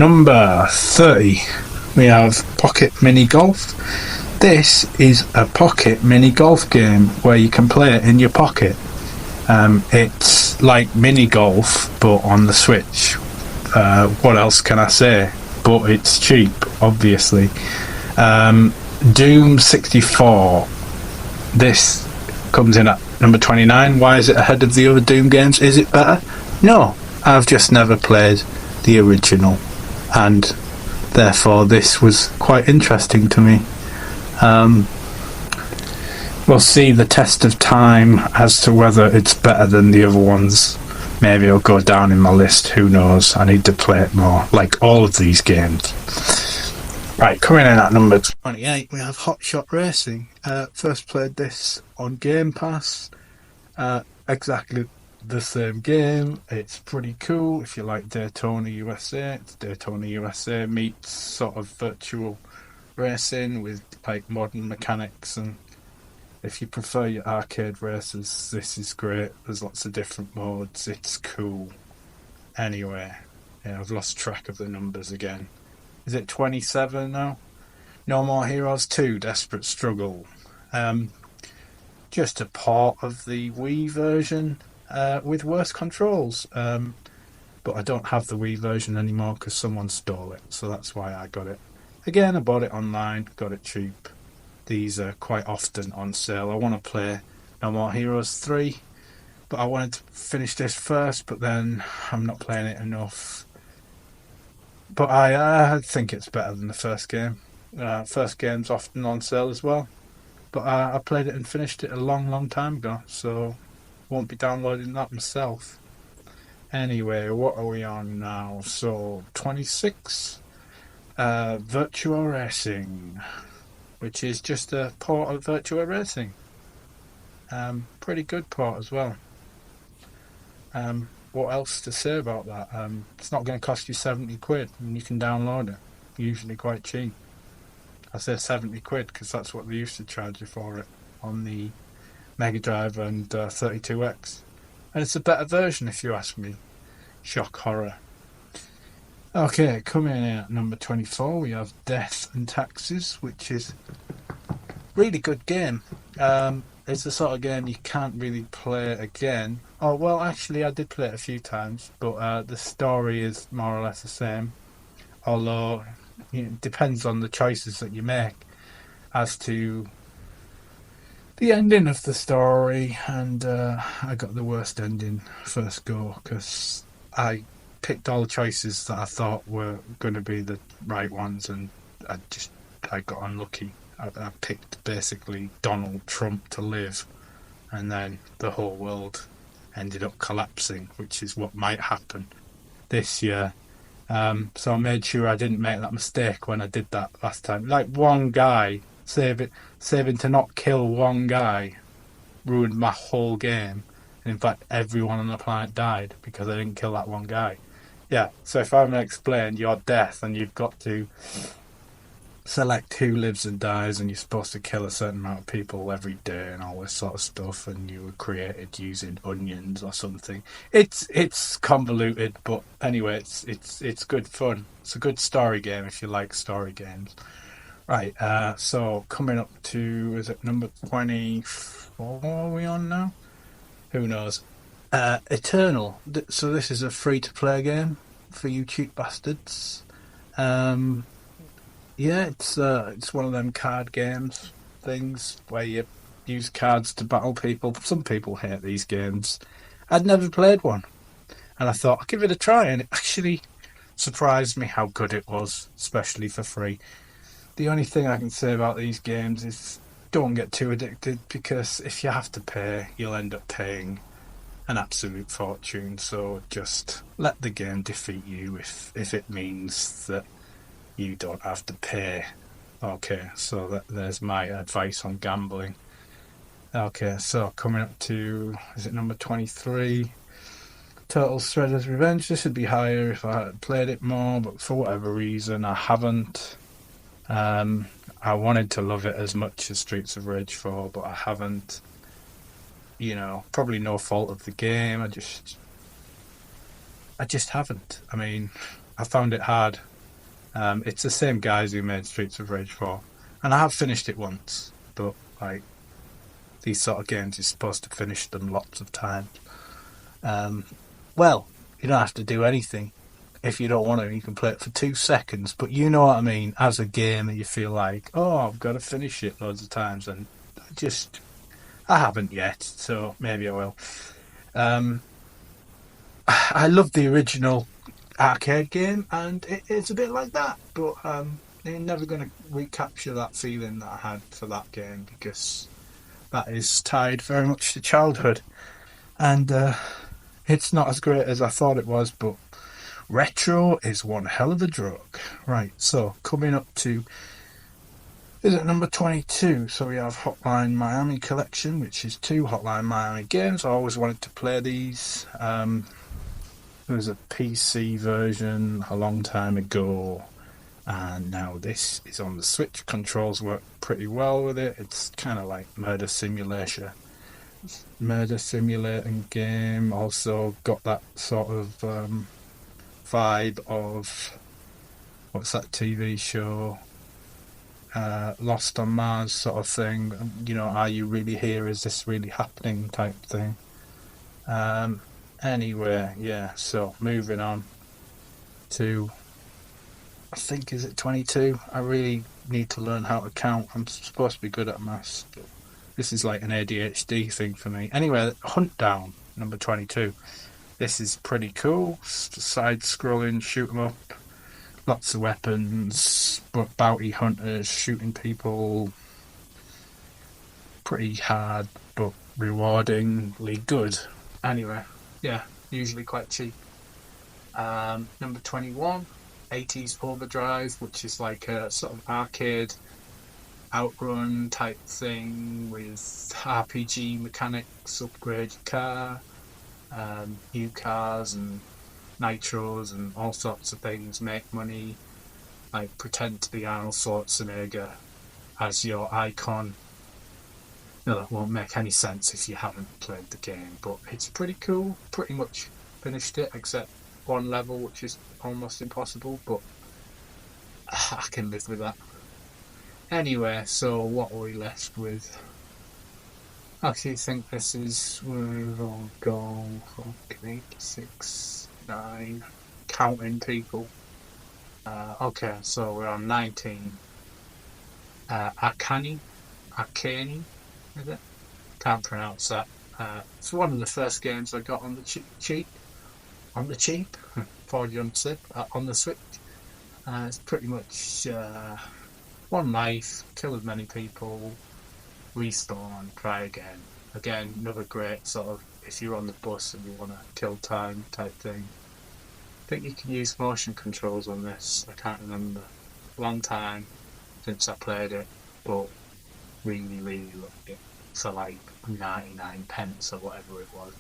Number 30, we have Pocket Mini Golf. This is a pocket mini golf game where you can play it in your pocket. It's like mini golf, but on the Switch. What else can I say? But it's cheap, obviously. Doom 64. This comes in at number 29. Why is it ahead of the other Doom games? Is it better? No, I've just never played the original, and therefore this was quite interesting to me. We'll see the test of time as to whether it's better than the other ones. Maybe it'll go down in my list, who knows. I need to play it more, like all of these games. Right, coming in at number 28, we have Hot Shot Racing. First played this on Game Pass. Exactly the same game. It's pretty cool. If you like Daytona USA, it's Daytona USA meets sort of virtual racing with like modern mechanics, and if you prefer your arcade races, this is great. There's lots of different modes. It's cool. Anyway, yeah, I've lost track of the numbers again. Is it 27 now? No More Heroes 2, Desperate Struggle. Just a port of the Wii version with worse controls. But I don't have the Wii version anymore because someone stole it, so that's why I got it. Again, I bought it online, got it cheap. These are quite often on sale. I want to play No More Heroes 3, but I wanted to finish this first, but then I'm not playing it enough. But I think it's better than the first game. First game's often on sale as well. But I played it and finished it a long time ago, so won't be downloading that myself. Anyway, what are we on now? So, 26. Virtua Racing, which is just a port of Virtua Racing. Pretty good port as well. What else to say about that? It's not going to cost you 70 quid, and you can download it. Usually quite cheap. I say 70 quid because that's what they used to charge you for it on the Mega Drive and 32X. And it's a better version if you ask me. Shock horror. Okay, coming in at number 24, we have Death and Taxes, which is a really good game. It's the sort of game you can't really play again. Oh, well, actually, I did play it a few times, but the story is more or less the same. Although, it depends on the choices that you make as to the ending of the story, and I got the worst ending first go, because I picked all the choices that I thought were going to be the right ones, and I got unlucky. I picked basically Donald Trump to live, and then the whole world ended up collapsing, which is what might happen this year. So I made sure I didn't make that mistake when I did that last time. Like, one guy, saving to not kill one guy ruined my whole game. And in fact, everyone on the planet died because I didn't kill that one guy. Yeah, so if I'm going to explain your death, and you've got to select who lives and dies, and you're supposed to kill a certain amount of people every day and all this sort of stuff, and you were created using onions or something. It's convoluted, but anyway, it's good fun. It's a good story game if you like story games. Right, so coming up to, is it number 24 are we on now? Who knows? Eternal. So this is a free-to-play game for you cheap bastards. Yeah, it's one of them card games things where you use cards to battle people. Some people hate these games. I'd never played one, and I thought I'd give it a try, and it actually surprised me how good it was, especially for free. The only thing I can say about these games is don't get too addicted, because if you have to pay, you'll end up paying an absolute fortune. So just let the game defeat you if it means that you don't have to pay. Okay, so there's my advice on gambling. Okay, so coming up to, is it number 23? Total Shredder's Revenge. This would be higher if I had played it more, but for whatever reason I haven't. I wanted to love it as much as Streets of Rage 4, but I haven't. You know, probably no fault of the game. I just haven't. I mean, I found it hard It's the same guys who made Streets of Rage 4, and I have finished it once, but like these sort of games, you're supposed to finish them lots of times. Um, well, you don't have to do anything if you don't want to. You can play it for 2 seconds, but you know what I mean. As a gamer, you feel like, oh, I've got to finish it loads of times, and I haven't yet, so maybe I will. Um, I love the original arcade game, and it's a bit like that, but you're never going to recapture that feeling that I had for that game because that is tied very much to childhood, and it's not as great as I thought it was, but retro is one hell of a drug. Right, so coming up to, is it number 22? So we have Hotline Miami Collection, which is 2 Hotline Miami games. I always wanted to play these. There was a PC version a long time ago, and now this is on the Switch. Controls work pretty well with it. It's kind of like murder simulating game. Also got that sort of vibe of, what's that TV show? Lost on Mars sort of thing. You know, are you really here? Is this really happening? Type thing. Anyway, yeah. So moving on to, I think, is it 22? I really need to learn how to count. I'm supposed to be good at maths, but this is like an ADHD thing for me. Anyway, Hunt Down, number 22. This is pretty cool. Side scrolling, shoot 'em up. Lots of weapons, but bounty hunters shooting people. Pretty hard, but rewardingly good. Anyway, yeah, usually quite cheap. Number 21, 80s Overdrive, which is like a sort of arcade outrun type thing with RPG mechanics, upgrade your car, new cars and nitros and all sorts of things, make money, like pretend to be Arnold Schwarzenegger as your icon. No, that won't make any sense if you haven't played the game, but it's pretty cool. Pretty much finished it, except one level, which is almost impossible, but I can live with that. Anyway, so what are we left with? I actually think this is, we've all gone, 8, 6, 9, counting people. Okay, so we're on 19. Arcani, is it? Can't pronounce that. It's one of the first games I got on the cheap, on the Switch. It's pretty much one life, kill as many people, respawn, try again. Again, another great sort of, if you're on the bus and you want to kill time type thing. I think you can use motion controls on this. I can't remember. Long time since I played it, but really, really loved it. For like 99 pence or whatever it was.